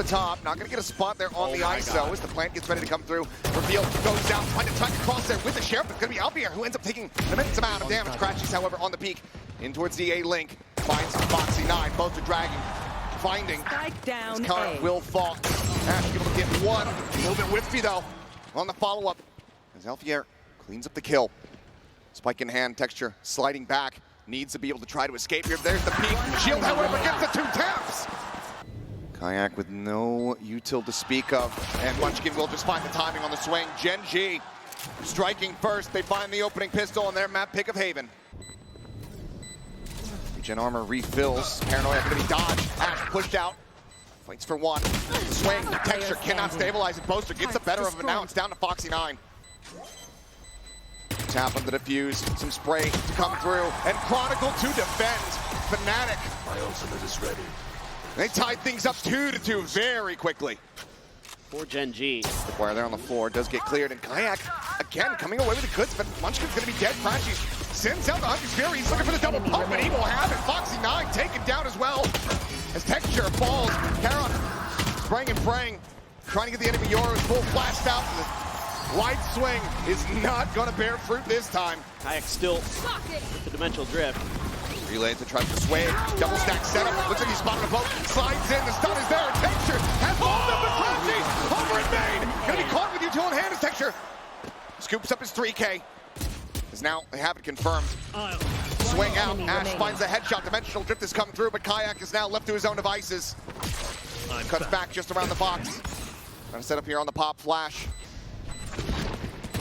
the top. Not going to get a spot there on the ISO as the plant gets ready to come through. Reveal goes down, find a time to cross there with the Sheriff. It's going to be Albier who ends up taking an immense amount of damage. Crashes, however, on the peak. In towards the A link. Finds Foxy 9. Both are dragging. Finding. Strike down. Current will fall. Ash able to get one. A little bit whiffy though on the follow-up. As Albier cleans up the kill. Spike in hand, Texture sliding back. Needs to be able to try to escape here. There's the peak. Shield, however, gets the 2 taps. Kayak with no util to speak of. And Munchkin will just find the timing on the swing. Gen.G striking first. They find the opening pistol on their map pick of Haven. Gen armor refills. Paranoia going to be dodged. Ash pushed out. Fights for one. Swing. Texture cannot stabilize it. Boaster gets the better of it now. It's down to Foxy 9. Tap on the defuse. Some spray to come through. And Chronicle to defend. Fnatic. My ultimate is ready. They tied things up 2-2 very quickly. For Gen.G. The player there on the floor does get cleared, and Kayak, again, coming away with the goods, but Munchkin's going to be dead. Crashy sends out the Hunter's Fury. He's looking for the double pump, and he will have it. Foxy 9 taken down as well. As Texture falls, Karon spraying and praying, trying to get the enemy Yoru's full flashed out. The wide swing is not going to bear fruit this time. Kayak still with the dimensional drift. Relay to try to sway. Double stack setup. Looks like he's spotted a boat. Slides in. The stun is there. Texture has hold up the Crashy. Over in main. Gonna be caught with util in hand as Texture scoops up his 3K. Is now they have it confirmed. Swing out. Ash finds the headshot. Dimensional drift has come through, but Kayak is now left to his own devices. Cuts back just around the box. Gonna set up here on the pop flash.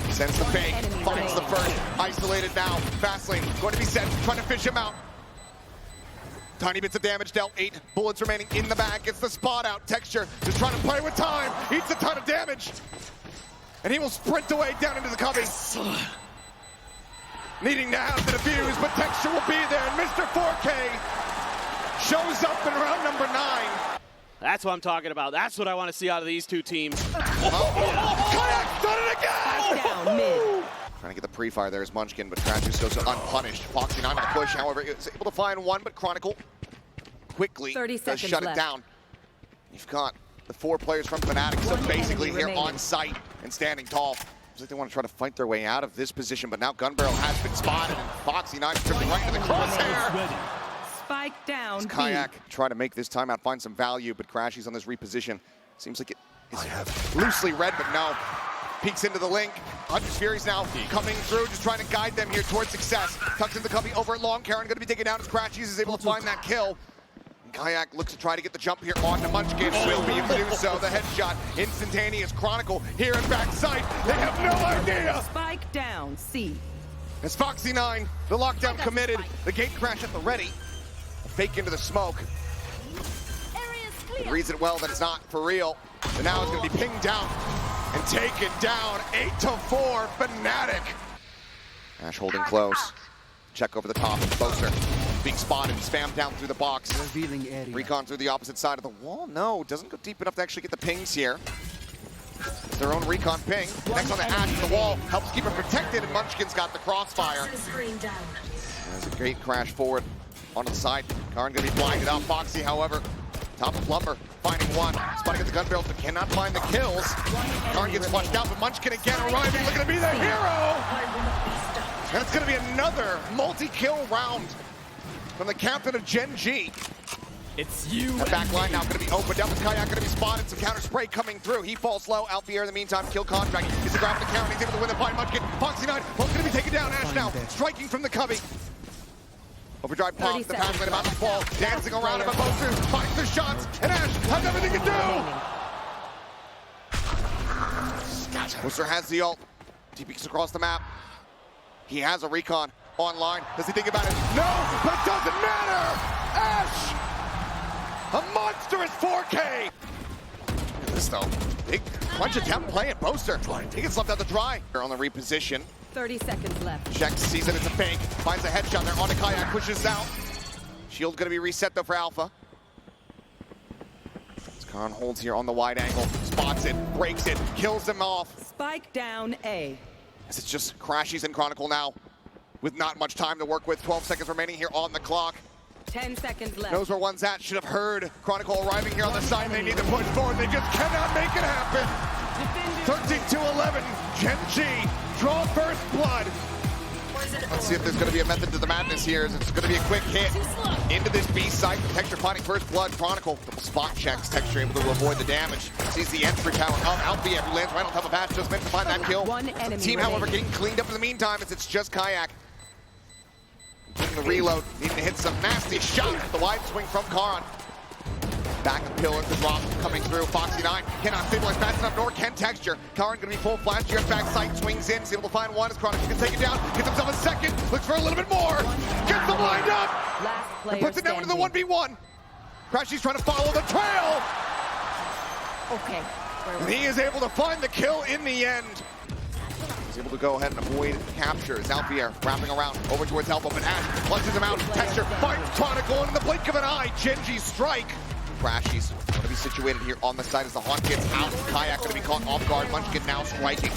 Sends the fake, finds the first, isolated now. Fastlane going to be set, trying to fish him out. Tiny bits of damage dealt, 8 bullets remaining in the bag. Gets the spot out. Texture just trying to play with time. Eats a ton of damage. And he will sprint away down into the cubby. Needing to have the defuse, but Texture will be there. And Mr. 4K shows up in round number 9. That's what I'm talking about. That's what I want to see out of these two teams. Kayak done it again! Down mid. Trying to get the pre-fire there is Munchkin, but Crashes goes unpunished. Foxy 9 on the push, however, is able to find one, but Chronicle quickly does shut it down. You've got the 4 players from Fnatic, so basically here on site and standing tall. Looks like they want to try to fight their way out of this position, but now Gun Barrel has been spotted, and Foxy 9 tripping right into the crosshair. Spike down. Kayak try to make this timeout, find some value, but Crashy's on this reposition. Seems like it is loosely red, but no. Peeks into the link. Hunter's Fury's now coming through, just trying to guide them here towards success. Tucks in the cubby over at Long. Karon going to be taken down as Crashies is able to find that kill. And Kayak looks to try to get the jump here on the Munchkin. Will be able to do so. The headshot, instantaneous. Chronicle here in backside. They have no idea. Spike down. C. As Foxy 9, the lockdown committed. The gate crash at the ready. A fake into the smoke. It reads it well that it's not for real. And now it's going to be pinged down and taken down 8-4 Fnatic. Ash holding close. Check over the top. Boaster being spotted, spammed down through the box. Recon through the opposite side of the wall. No, doesn't go deep enough to actually get the pings here. It's their own recon ping. Next on the Ash to the wall. Helps keep it protected, and Munchkin's got the crossfire. There's a great crash forward onto the side. Karon going to be blinded out. Foxy, however, top of Lumber, finding one. Spotting at the gun barrels, but cannot find the kills. Karon gets flushed out, but Munchkin again arriving, looking to be the hero! And it's going to be another multi-kill round from the captain of Gen.G. It's you. The back line now going to be opened up. Kayak going to be spotted. Some counter spray coming through. He falls low. Albier in the meantime, kill contract. He's the grab the count. He's able to win the fight. Munchkin, Foxy 9, both going to be taken down. Ash now striking from the cubby. Overdrive pop, the pass lane about to fall, dancing around him, but Boaster finds the shots, and Ash has everything to do! Boaster has the ult, TPs across the map. He has a recon online. Does he think about it? No, but it doesn't matter! Ash! A monstrous 4K! Look at this though, big punch attempt play at Boaster. He gets left out to dry. They're on the reposition. 30 seconds left. Checks, sees that it's a fake, finds a headshot there on the Kayak, pushes out. Shield gonna be reset though for Alpha. Karon holds here on the wide angle, spots it, breaks it, kills them off. Spike down A. As it's just Crashies and Chronicle now, with not much time to work with. 12 seconds remaining here on the clock. 10 seconds left. Knows where one's at. Should have heard Chronicle arriving here on the side. They need to push forward. They just cannot make it happen. 13-11. Gen.G draw first blood. Let's see if there's going to be a method to the madness here. It's going to be a quick hit into this B site. Texture finding first blood. Chronicle double spot checks. Texture able to avoid the damage. Sees the entry tower of Althea, who lands right on top of Ash. Just meant to find that kill. One enemy Team, however, remaining. getting cleaned up in the meantime as it's just Kayak. Getting the reload. Needing to hit some nasty shots. The wide swing from Karan. Back of pillar, the drop coming through. Foxy9 cannot stabilize fast enough, nor can Texture. Karan gonna be full flash here. Back sight, swings in, is able to find one. As Chronicle can take it down, gets himself a second, looks for a little bit more. Gets them lined up. Last player And puts it down into the standing. 1v1. Crashy's trying to follow the trail. Okay. And he is able to find the kill in the end. He's able to go ahead and avoid capture. Althea wrapping around over towards Alpha, but Ash lunges him out. Texture finds Chronicle, and in the blink of an eye, Gen.G strike. Crashy's going to be situated here on the side as the Haunt gets out. Kayak going to be caught off guard. Munchkin now striking.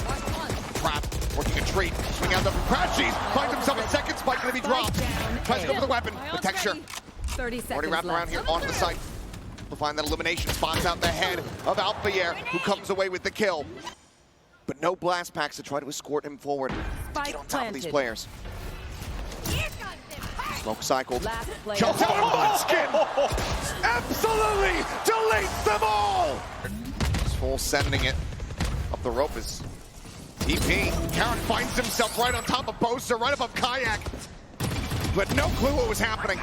Trap, working a treat. Swing out there from Crashy's. Finds himself a second spike going to be dropped. Tries to go for the weapon, but Texture 30 seconds already wrapped around left. here onto the site. We'll find that elimination spots out the head of Althea, who comes away with the kill. But no blast packs to try to escort him forward. Spike Get on top of these planted. players. Smoke cycled. Last player Jumps out standing. of Munchkin! Absolutely deletes them all! Just full sending it up the rope is TP. Karan finds himself right on top of Boaster, right above Kayak. But no clue what was happening.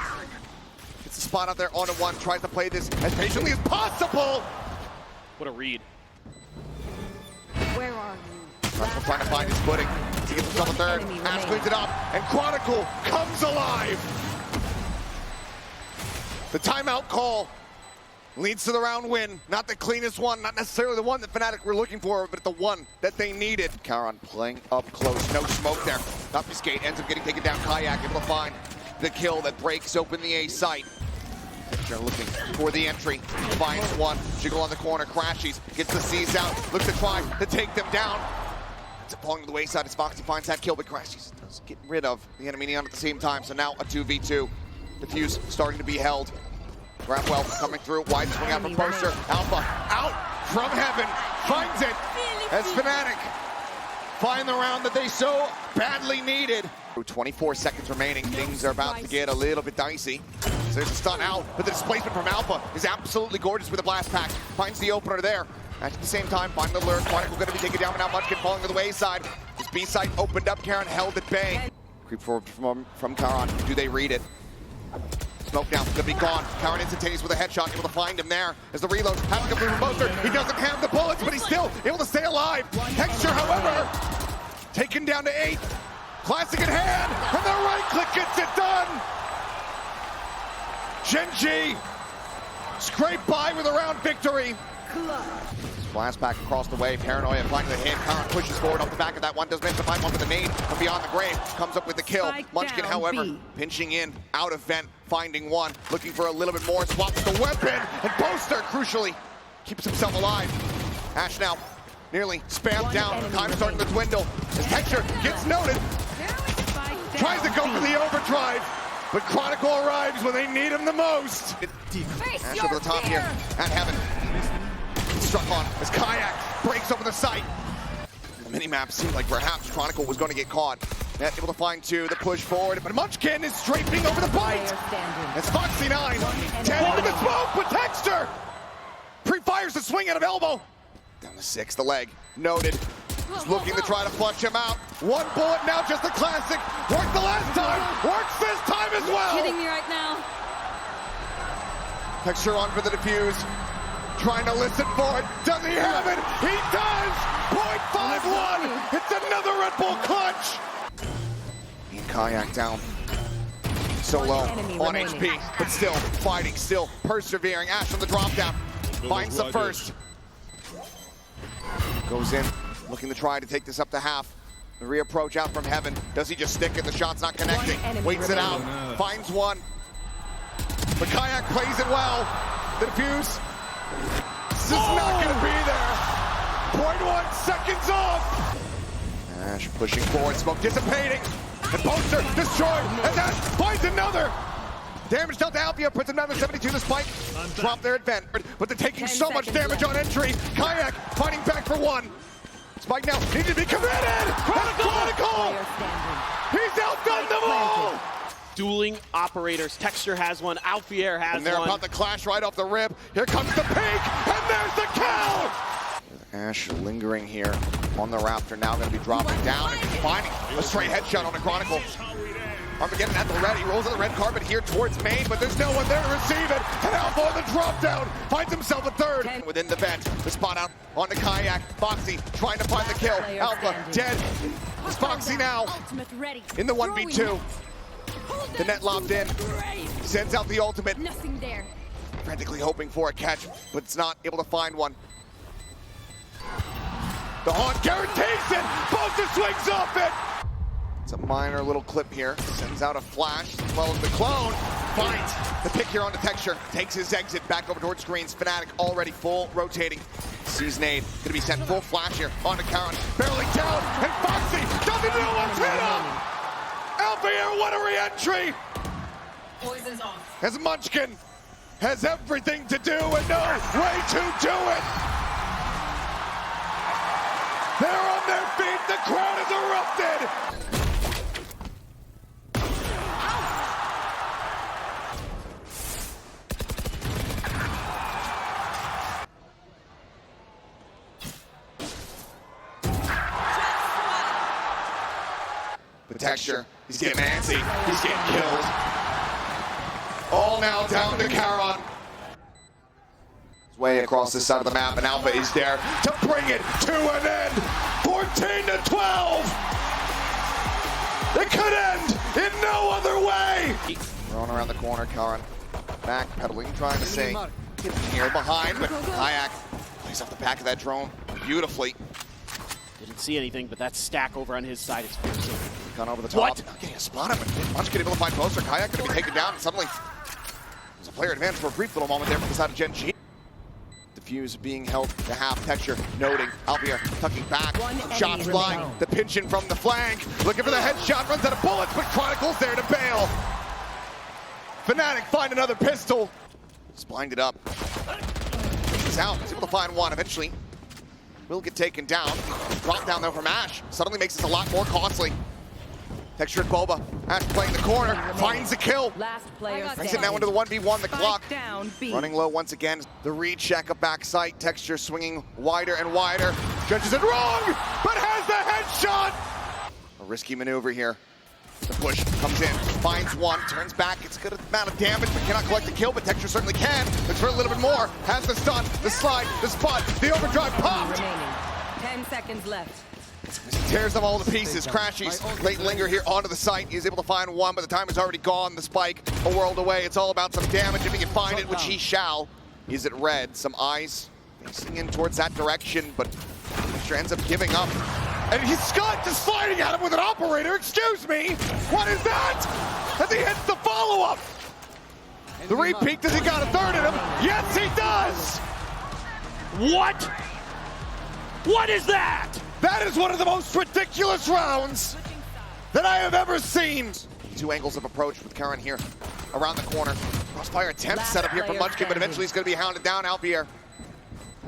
Gets a spot out there on a one, tries to play this as patiently as possible. What a read. Where are you? Chronicle trying to find his footing. He gets himself a third. Enemy Ash remaining. cleans it up, and Chronicle comes alive. The timeout call leads to the round win. Not the cleanest one, not necessarily the one that Fnatic were looking for, but the one that they needed. Karan playing up close, no smoke there. Obfuscate ends up getting taken down. Kayak able to find the kill that breaks open the A site. They're looking for the entry. Finds one. Jiggle on the corner. Crashies. Gets the C's out. Looks to try to take them down. It's pulling to the wayside as Foxy finds that kill, but Crashies does get rid of the enemy neon at the same time. So now a 2v2. Diffuse starting to be held. Grabwell coming through. Wide swing out from Boaster. Alpha out from heaven. Finds it as Fnatic find the round that they so badly needed. 24 seconds remaining. Things are about to get a little bit dicey. So there's a stun out, but the displacement from Alpha is absolutely gorgeous with a blast pack. Finds the opener there. At the same time, find the lure. Chronicle going to be taken down, but now Munchkin falling to the wayside. This B site opened up. Karan held at bay. Creep forward from Karan. Do they read it? Smoke down, gonna be gone. Karan instantaneous with a headshot, able to find him there. As the reload has to come through from Boaster. He doesn't have the bullets, but he's still able to stay alive. Texture, however, taken down to 8. Classic in hand, and the right click gets it done. Gen.G scrape by with a round victory. Blast back across the way. Paranoia finding the hit. Karan pushes forward off the back of that one. Does manage to find one with the nade from beyond the grave. Comes up with the kill. Spike Munchkin, down, however, B. pinching in out of vent, finding one. Looking for a little bit more. Swaps the weapon. And Boaster, crucially, keeps himself alive. Ash now nearly spammed One down. enemy Time starting to remaining. dwindle. As Texture gets noted. Spike Tries to go down, for the overdrive. But Chronicle arrives when they need him the most. Ash over the top here at Heaven. Struck on as Kayak breaks over the site. The minimap seemed like perhaps Chronicle was going to get caught. Net able to find two, the push forward, but Munchkin is strafing over the bite. player standing. It's Foxy9, 10 into the smoke, but Texture pre-fires the swing out of elbow. Down to 6, the leg, noted. He's looking to try to flush him out. One bullet now, just a classic. Worked the last time, works this time as well. Kidding me right now? Texture on for the defuse. Trying to listen for it. Does he have it? He does! .51! It's another Red Bull clutch! And Kayak down. So low enemy on remaining. HP, but still fighting, still persevering. Ash on the drop down. Finds the first. Goes in, looking to try to take this up to half. The reapproach out from Heaven. Does he just stick it? The shot's not connecting. enemy Waits it out. remaining. Finds one. But Kayak plays it well. The defuse. This is not going to be there. 0.1 seconds off. Ash pushing forward. Smoke dissipating. And Boaster destroyed. And Ash finds another. Damage dealt to Alfia, puts him down to 72 the spike. Drop their advantage, but they're taking 10 so much seconds damage left. on entry. Kayak fighting back for one. Spike now needs to be committed. Chronicle! Player standing. He's outdone them all! Dueling operators. Texture has one. Alfier has And they're one. about to clash right off the rip. Here comes the peak, and there's the kill! Ash lingering here on the Raptor, now going to be dropping down and finding a straight headshot on the Chronicle. Armageddon at the ready, rolls on the red carpet here towards main, but there's no one there to receive it. And Alpha on the drop down, finds himself a third. Within the vent, the spot out on the Kayak. Foxy trying to find the kill. Alpha dead. It's Foxy now Ultimate ready. in the 1v2. The net lobbed in, sends out the ultimate. Nothing there. Frantically hoping for a catch, but it's not able to find one. The Haunt guarantees it! Boster swings off it! It's a minor little clip here. Sends out a flash, as well as the clone. Finds the pick here on the Texture. Takes his exit back over towards screens. Fnatic already full rotating. Sees nade. Gonna be sent full flash here onto Karan. Barely down, and Foxy doesn't know what's hit him! Alfier, what a re-entry! Poison's off. As Munchkin has everything to do and no way to do it! They're on their feet, the crowd has erupted! The Texture, he's getting antsy, he's getting killed. All now down to Karan. Way across this side of the map, and Alpha is there to bring it to an end. 14 to 12. It could end in no other way. Rolling around the corner, Karan backpedaling, trying to say, get here behind, but Kayak plays off the back of that drone beautifully. Didn't see anything, but that stack over on his side is piercing. Gone over the top. What? Not getting a spot on it. Munchkin able to find Poster. Kayak going to be taken down, and suddenly there's a player advantage for a brief little moment there from the side of Gen.G. Diffuse being held to half. Texture noting. Alfier tucking back. Shots flying. The pinch in from the flank. Looking for the headshot. Runs out of bullets, but Chronicle's there to bail. Fnatic find another pistol. It's blinded up. He's out. He's able to find one. Eventually will get taken down. Drop down though from Ash. Suddenly makes this a lot more costly. Texture and Boba. Ash playing the corner. Finds the kill. Last player Brings it now into the 1v1, the clock. down, B. Running low once again. The read check, a backside. Texture swinging wider and wider. Judges it wrong, but has the headshot. A risky maneuver here. The push comes in, finds one, turns back. It's a good amount of damage, but cannot collect the kill, but Texture certainly can. Looks for a little bit more. Has the stun, the slide, the spot, the overdrive popped. Remaining. 10 seconds left. Tears them all to pieces. Crashies, late linger here onto the site. He's able to find one, but the time is already gone. The spike, a world away. It's all about some damage if he can find it, which he shall. Is it red? Some eyes facing in towards that direction, but Texture ends up giving up. And he's Scott just sliding at him with an operator. Excuse me. What is that? As he hits the follow-up. The repeat, does he got a third in him? Yes, he does. What? What is that? That is one of the most ridiculous rounds that I have ever seen. Two angles of approach with Karan here around the corner. Crossfire attempt set up here from Munchkin, but eventually he's going to be hounded down. Alfier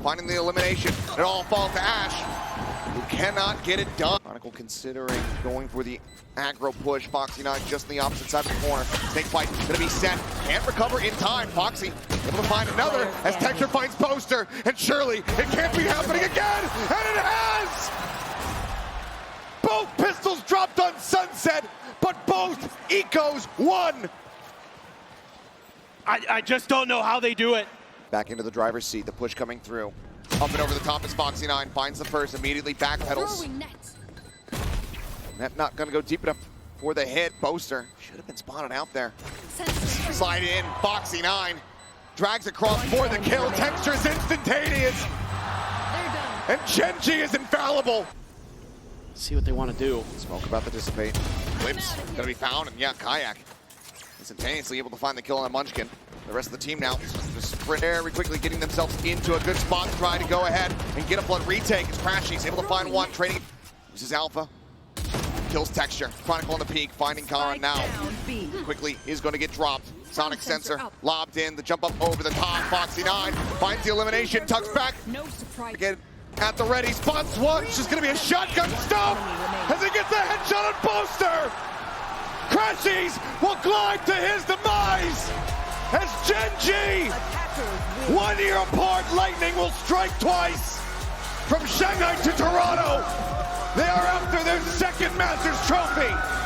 finding the elimination. It all falls to Ash, who cannot get it done. Chronicle considering going for the aggro push. Foxy 9 just on the opposite side of the corner. Snake fight going to be set. Can't recover in time. Foxy able to find another as Texture finds Poster. And surely it can't be happening again. And it has! Both pistols dropped on Sunset, but both ecos won. I just don't know how they do it. Back into the driver's seat, the push coming through. Up and over the top is Foxy 9, finds the first, immediately backpedals. Net not gonna go deep enough for the hit. Boaster should have been spotted out there. Slide in, Foxy 9. Drags across for the kill. Texture is instantaneous. And Gen.G is infallible. See what they want to do. Smoke about to dissipate. Glimpse gonna be found, and yeah, Kayak instantaneously able to find the kill on Munchkin. The rest of the team now just sprint very quickly, getting themselves into a good spot to try to go ahead and get a blood retake. It's Crashy's able to find one, trading. This is Alpha. Kills Texture. Chronicle on the peak, finding Kara Spike now. down B. Quickly is going to get dropped. Sonic Sensor Sensor up. lobbed in, the jump up over the top. Foxy 9 finds the elimination, tucks back. No surprise. Again, at the ready, spots one. It's just going to be a shotgun stop as he gets the headshot on Poster. Crashies will glide to his demise as Gen.G. Attackers win. 1 year apart, lightning will strike twice. From Shanghai to Toronto, they are after their second Masters trophy.